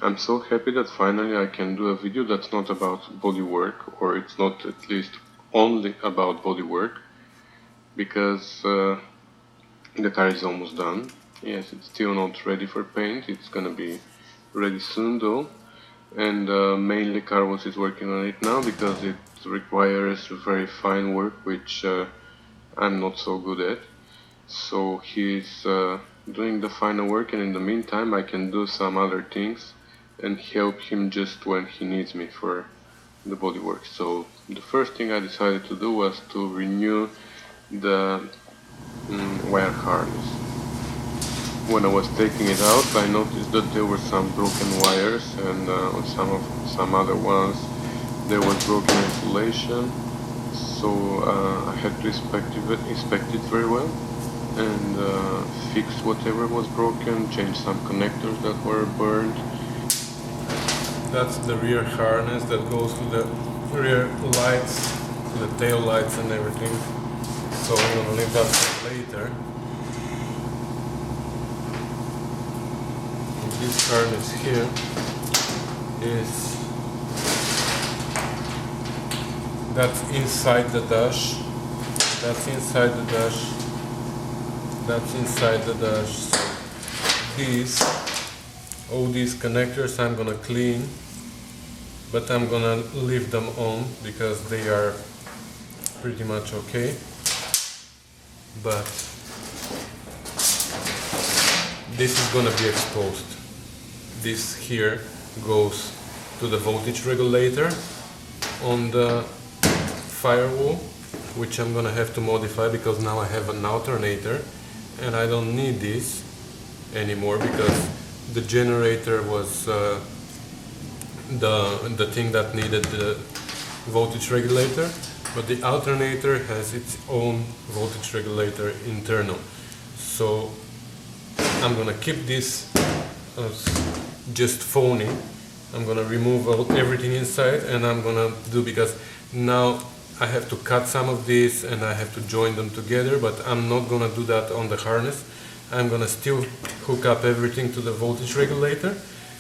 I'm so happy that finally I can do a video that's not about bodywork, or it's not at least only about bodywork, because the car is almost done. Yes, it's still not ready for paint, it's gonna be ready soon though, and mainly Carlos is working on it now because it requires very fine work, which I'm not so good at. So he's doing the final work, and in the meantime I can do some other things and help him just when he needs me for the bodywork. So the first thing I decided to do was to renew the wire harness. When I was taking it out, I noticed that there were some broken wires, and on some other ones there was broken insulation. So I had to inspect it very well and fix whatever was broken, change some connectors that were burned. That's the rear harness that goes to the rear lights, the tail lights and everything. So I'm gonna leave that for later. This harness here that's inside the dash. That's inside the dash. That's inside the dash. So all these connectors I'm gonna clean, but I'm gonna leave them on because they are pretty much okay. But this is gonna be exposed. This here goes to the voltage regulator on the firewall, which I'm gonna have to modify because now I have an alternator and I don't need this anymore because the generator was the thing that needed the voltage regulator, but the alternator has its own voltage regulator internal. So I'm gonna keep this just phony. I'm gonna remove everything inside, and I'm gonna do, because now I have to cut some of these and I have to join them together, but I'm not gonna do that on the harness. I'm gonna still hook up everything to the voltage regulator,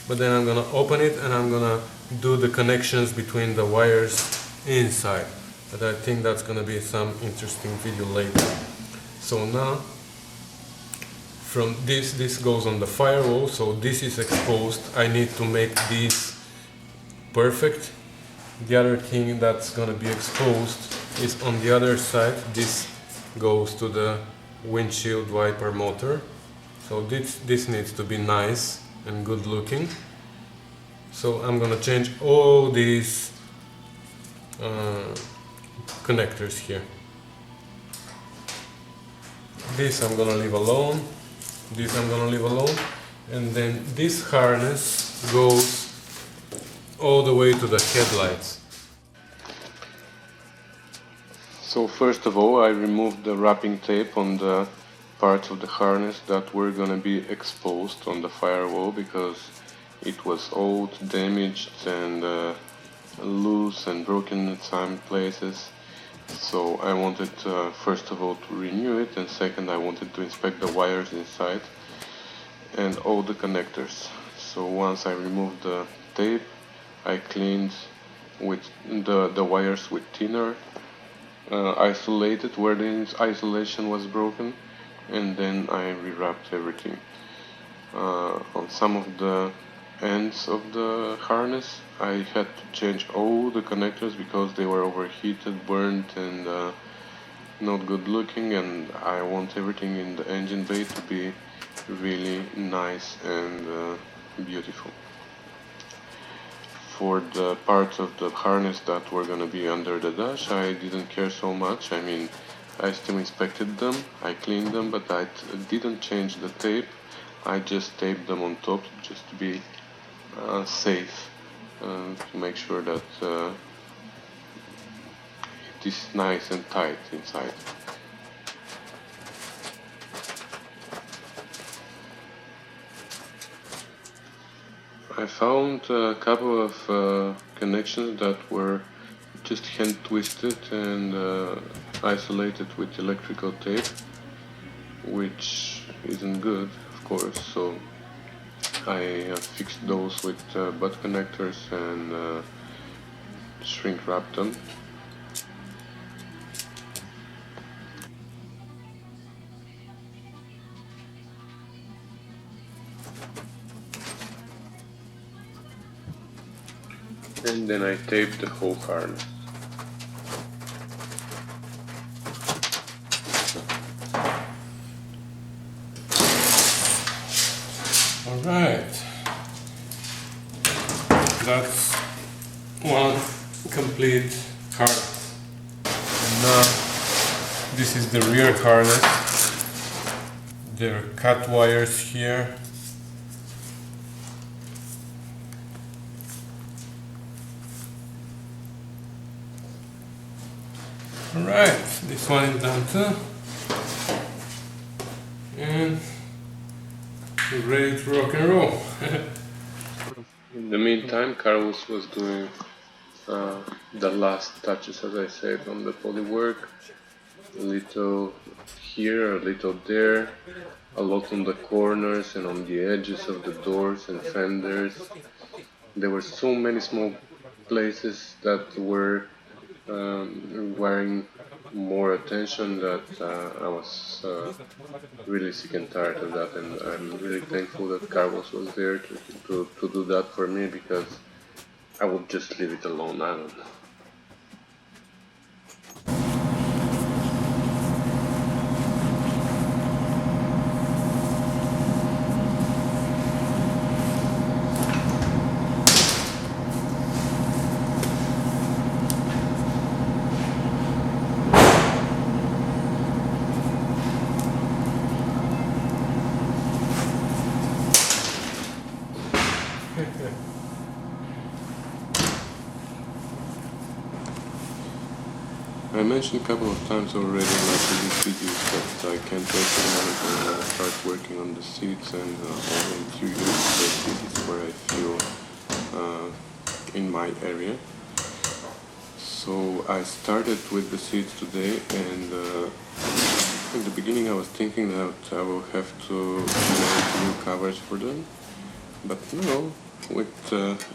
but then I'm gonna open it and I'm gonna do the connections between the wires inside. But I think that's gonna be some interesting video later. So now, from this goes on the firewall, so this is exposed. I need to make these perfect. The other thing that's gonna be exposed is on the other side. This goes to the windshield wiper motor. So this needs to be nice and good looking. So I'm gonna change all these connectors here. This I'm gonna leave alone. This I'm gonna leave alone. And then this harness goes all the way to the headlights. So first of all, I removed the wrapping tape on the parts of the harness that were gonna be exposed on the firewall because it was old, damaged and loose and broken in some places. So I wanted first of all to renew it, and second I wanted to inspect the wires inside and all the connectors. So once I removed the tape, I cleaned with the wires with thinner, isolated where the isolation was broken, and then I rewrapped everything. On some of the ends of the harness I had to change all the connectors because they were overheated, burnt and not good looking, and I want everything in the engine bay to be really nice and beautiful. For the parts of the harness that were gonna be under the dash, I didn't care so much. I mean, I still inspected them, I cleaned them, but I didn't change the tape. I just taped them on top just to be safe, to make sure that it is nice and tight inside. I found a couple of connections that were just hand twisted and isolated with electrical tape, which isn't good, of course. So I fixed those with butt connectors and shrink wrapped them. And then I taped the whole harness. Alright, that's one complete harness. And now this is the rear harness. There are cut wires here. Alright, this one is done too. And ready to rock and roll. In the meantime, Carlos was doing the last touches, as I said, on the bodywork. A little here, a little there, a lot on the corners and on the edges of the doors and fenders. There were so many small places that were requiring more attention that I was really sick and tired of that, and I'm really thankful that Carlos was there to do that for me, because I would just leave it alone. I don't know. I mentioned a couple of times already in my previous videos that I can't wait for the moment when I start working on the seats and all interiors, because this is where I feel in my area. So I started with the seats today, and in the beginning I was thinking that I will have to make new covers for them, but no,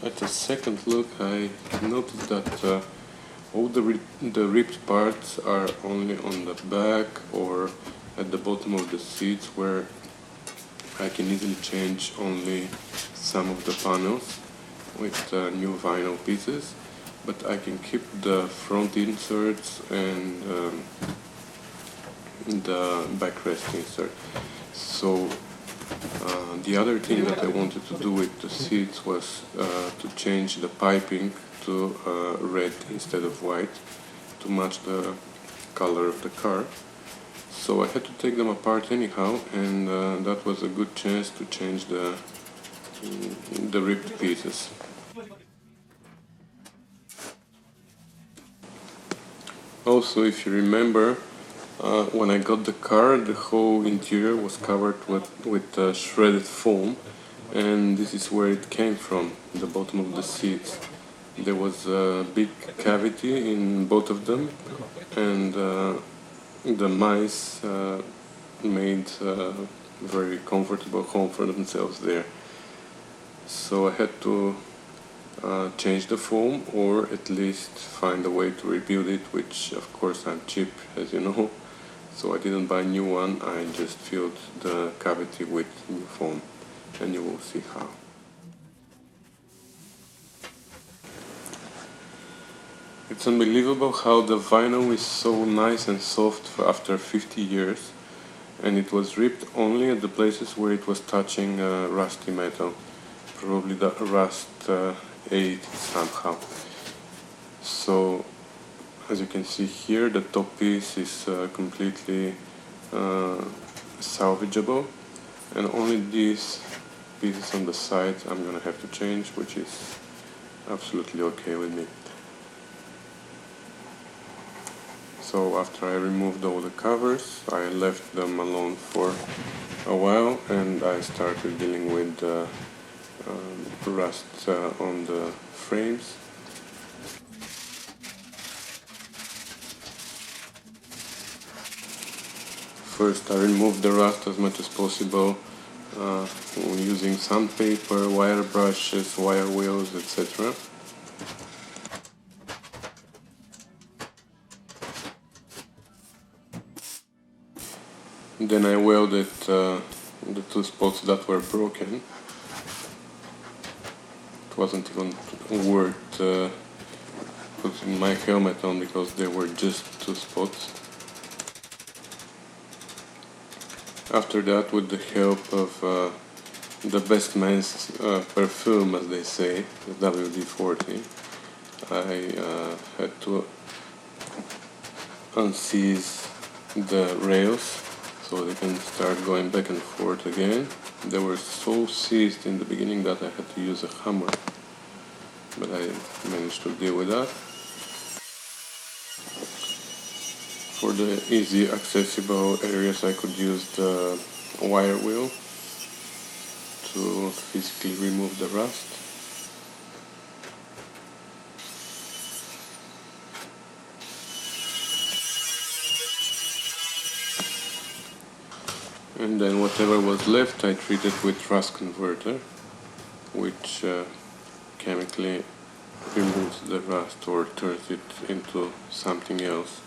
at a second look I noticed that all the ripped parts are only on the back or at the bottom of the seats, where I can easily change only some of the panels with new vinyl pieces, but I can keep the front inserts and the backrest insert. So the other thing that I wanted to do with the seats was to change the piping to red instead of white to match the color of the car. So I had to take them apart anyhow, and that was a good chance to change the ripped pieces. Also, if you remember, when I got the car, the whole interior was covered with shredded foam, and this is where it came from, the bottom of the seats. There was a big cavity in both of them, and the mice made a very comfortable home for themselves there. So I had to change the foam, or at least find a way to rebuild it, which of course I'm cheap, as you know. So I didn't buy a new one, I just filled the cavity with new foam, and you will see how. It's unbelievable how the vinyl is so nice and soft after 50 years, and it was ripped only at the places where it was touching rusty metal. Probably the rust ate it somehow. So, as you can see here, the top piece is completely salvageable, and only these pieces on the side I'm gonna have to change, which is absolutely okay with me. So after I removed all the covers, I left them alone for a while, and I started dealing with the rust on the frames. First I removed the rust as much as possible using sandpaper, wire brushes, wire wheels, etc. Then I welded the two spots that were broken. It wasn't even worth putting my helmet on because there were just two spots. After that, with the help of the best man's perfume, as they say, the WD-40, I had to unseize the rails so they can start going back and forth again. They were so seized in the beginning that I had to use a hammer, but I managed to deal with that. For the easy accessible areas, I could use the wire wheel to physically remove the rust. And then whatever was left I treated with rust converter, which chemically removes the rust or turns it into something else.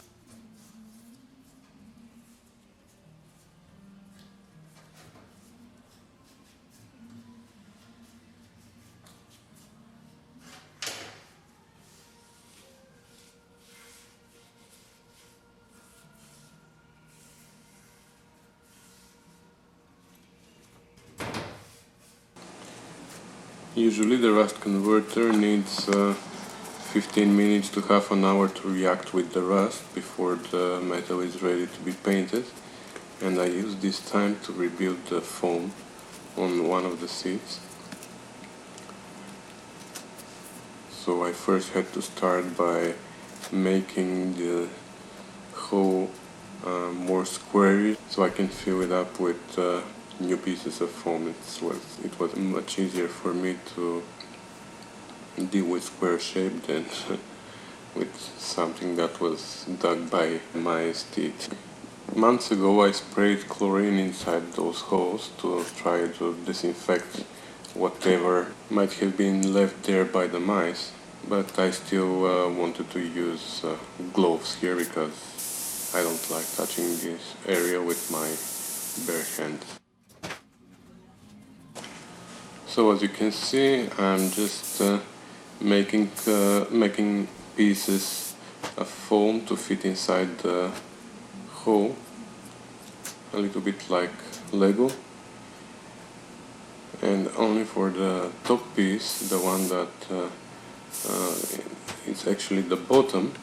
Usually the rust converter needs 15 minutes to half an hour to react with the rust before the metal is ready to be painted, and I use this time to rebuild the foam on one of the seats. So I first had to start by making the hole more squarish so I can fill it up with new pieces of foam. It was much easier for me to deal with square shape than with something that was dug by my teeth. Months ago I sprayed chlorine inside those holes to try to disinfect whatever might have been left there by the mice, but I still wanted to use gloves here because I don't like touching this area with my bare hands. So as you can see, I'm just making pieces of foam to fit inside the hole, a little bit like Lego. And only for the top piece, the one that it's actually the bottom,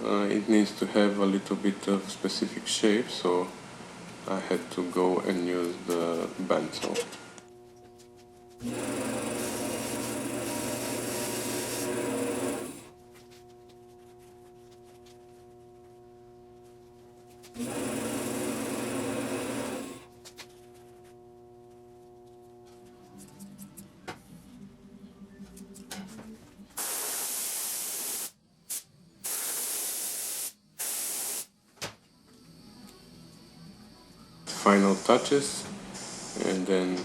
it needs to have a little bit of specific shape, so I had to go and use the bandsaw. Final touches, and then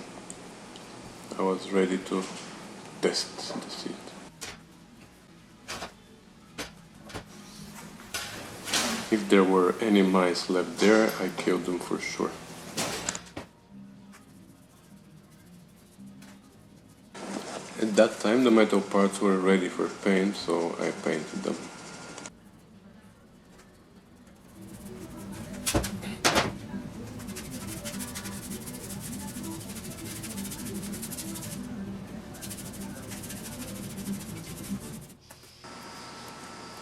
I was ready to test the seat. If there were any mice left there, I killed them for sure. At that time the metal parts were ready for paint, so I painted them.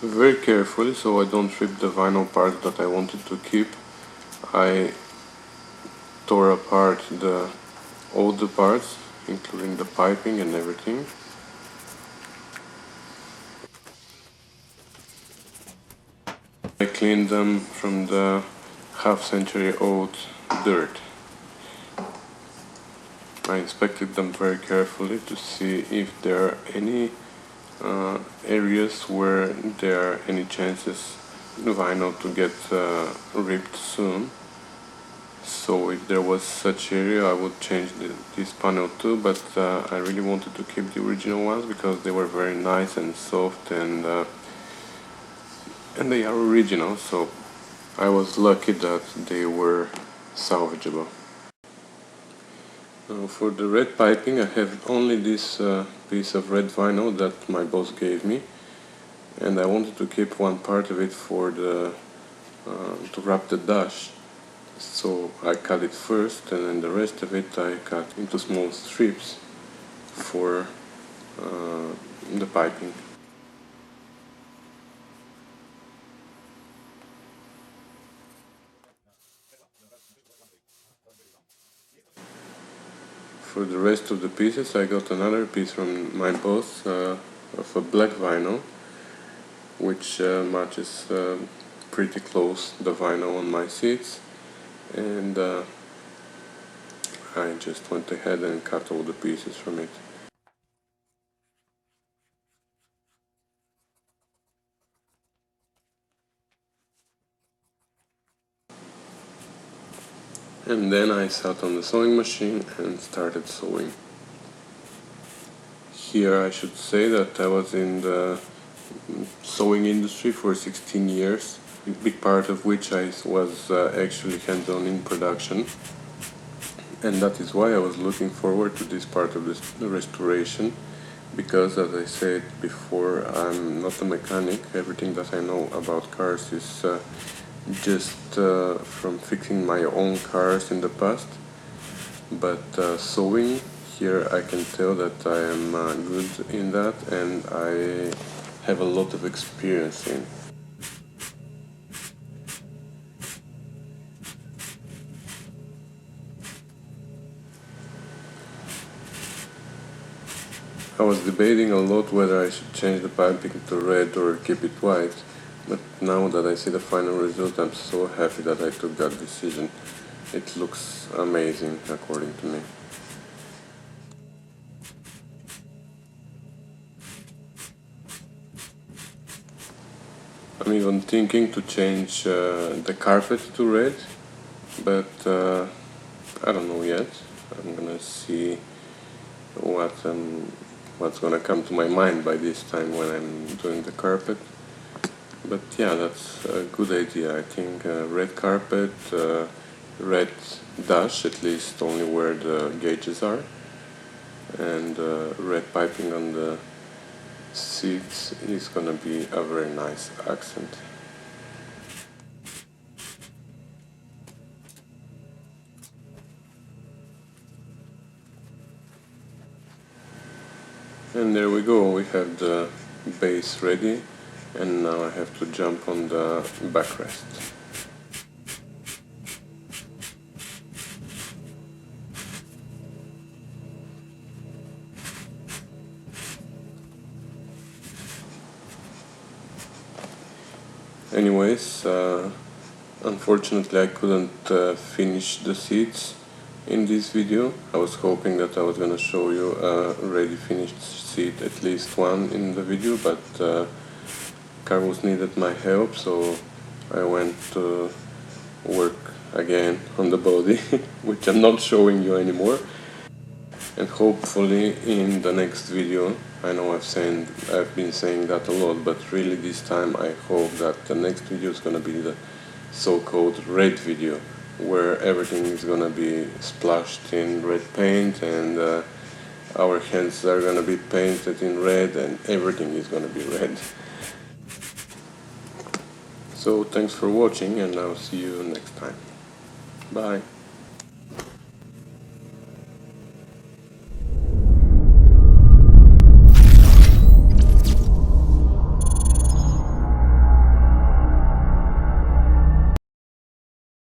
Very carefully, so I don't rip the vinyl parts that I wanted to keep, I tore apart all the parts, including the piping and everything. I cleaned them from the half-century-old dirt. I inspected them very carefully to see if there are any areas where there are any chances vinyl to get ripped soon. So if there was such area, I would change this panel too, but I really wanted to keep the original ones because they were very nice and soft, and they are original, so I was lucky that they were salvageable. For the red piping, I have only this piece of red vinyl that my boss gave me, and I wanted to keep one part of it for the to wrap the dash. So I cut it first, and then the rest of it I cut into small strips for the piping. For the rest of the pieces, I got another piece from my boss of a black vinyl, which matches pretty close the vinyl on my seats, and I just went ahead and cut all the pieces from it. And then I sat on the sewing machine and started sewing. Here I should say that I was in the sewing industry for 16 years, a big part of which I was actually hands-on in production. And that is why I was looking forward to this part of the restoration, because as I said before, I'm not a mechanic. Everything that I know about cars is just from fixing my own cars in the past. But sewing, here I can tell that I am good in that, and I have a lot of experience in. I was debating a lot whether I should change the piping to red or keep it white, but now that I see the final result, I'm so happy that I took that decision. It looks amazing, according to me. I'm even thinking to change the carpet to red, but I don't know yet. I'm gonna see what's gonna come to my mind by this time when I'm doing the carpet. But yeah, that's a good idea. I think red carpet, red dash, at least only where the gauges are, and red piping on the seats is gonna be a very nice accent. And there we go, we have the base ready, and now I have to jump on the backrest. Anyways, unfortunately I couldn't finish the seats in this video. I was hoping that I was gonna show you a ready finished seat, at least one in the video, but Carlos needed my help, so I went to work again on the body, which I'm not showing you anymore. And hopefully in the next video, I know I've been saying that a lot, but really this time I hope that the next video is gonna be the so-called red video, where everything is gonna be splashed in red paint, and our hands are gonna be painted in red, and everything is gonna be red. So thanks for watching, and I'll see you next time. Bye.